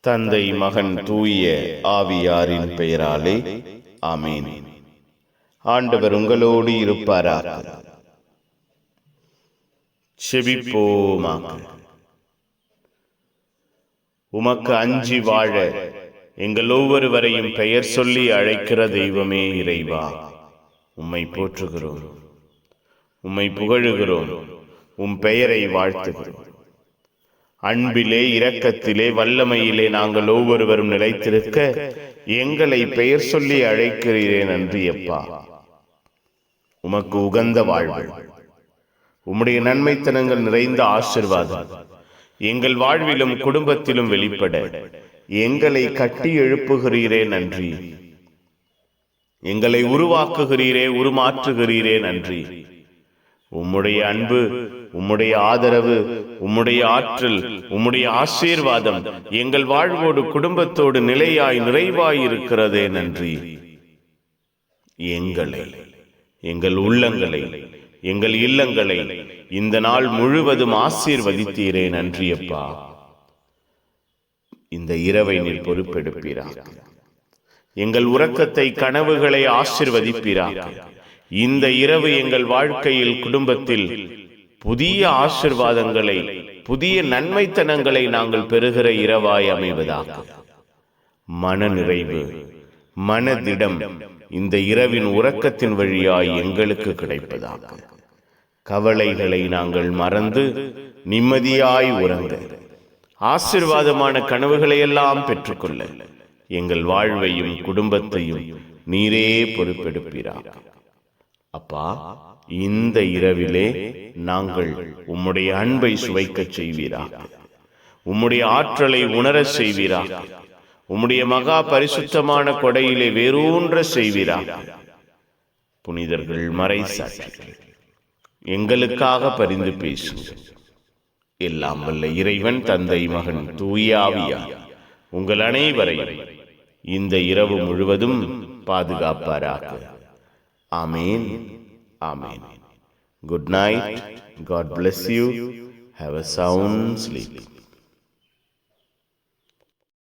தந்தை, மகன், தூய ஆவியாரின் பெயராலே ஆமென். ஆண்டவர் உங்களோடு இருப்பாராக. செபிப்போமாக. உமக்கு அஞ்சி வாழ எங்கள் ஒவ்வொருவரையும் பெயர் சொல்லி அழைக்கிற தெய்வமே இறைவா, உம்மை போற்றுகிறோம், உம்மை புகழுகிறோம், உம் பெயரை வாழ்த்துகிறோம். அன்பிலே, இரக்கத்திலே, வல்லமையிலே நாங்கள் ஒவ்வொருவரும் நிலைத்திருக்க எங்களை பெயர் சொல்லி அழைக்கிறீரே, நன்றி அப்பா. உமக்கு உகந்த வாழ்வு, உம்முடைய நன்மைத்தனங்கள் நிறைந்த ஆசீர்வாதம் எங்கள் வாழ்விலும் குடும்பத்திலும் வெளிப்பட எங்களை கட்டி எழுப்புகிறீரே, நன்றி. எங்களை உருவாக்குகிறீரே, உருமாற்றுகிறீரே, நன்றி. உம்முடைய அன்பு, உம்முடைய ஆதரவு, உம்முடைய ஆற்றல், உம்முடைய ஆசீர்வாதம் எங்கள் வாழ்வோடு குடும்பத்தோடு நிலையாய் நிறைவாய் இருக்கிறதே, நன்றி. எங்களை, எங்கள் உள்ளங்களை, எங்கள் இல்லங்களை இந்த நாள் முழுவதும் ஆசீர்வதித்தீரே, நன்றி அப்பா. இந்த இரவை நீர் பொறுப்பெடுப்பீராக. எங்கள் உறக்கத்தை, கனவுகளை ஆசீர்வதிப்பீராக. இந்த இரவு எங்கள் வாழ்க்கையில், குடும்பத்தில் புதிய ஆசீர்வாதங்களை, புதிய நன்மைத்தனங்களை நாங்கள் பெறுகிற இரவாய் அமைவதாக. மன நிறைவு, மனதிடம் இந்த இரவின் உறக்கத்தின் வழியாய் எங்களுக்கு கிடைப்பதாக. கவலைகளை நாங்கள் மறந்து நிம்மதியாய் உறங்க, ஆசீர்வாதமான கனவுகளை எல்லாம் பெற்றுக்கொள்ள எங்கள் வாழ்வையும் குடும்பத்தையும் நீரே பொறுப்பெடுப்பீராக. அப்பா, இந்த இரவிலே நாங்கள் உம்முடைய அன்பை சுவைக்க செய்வீராக, உம்முடைய ஆற்றலை உணர செய்வீராக, உம்முடைய மகா பரிசுத்தமான கொடையிலே வேரூன்ற செய்வீராக. புனிதர்கள், மறைசாட்சிகள் எங்களுக்காக பரிந்து பேசுங்கள். எல்லாம் வல்ல இறைவன், தந்தை, மகன், தூய ஆவியார் உங்கள் அனைவரையும் இந்த இரவு முழுவதும் பாதுகாப்பாராக. Amen. Amen. Good night. God bless you. Have a sound sleep.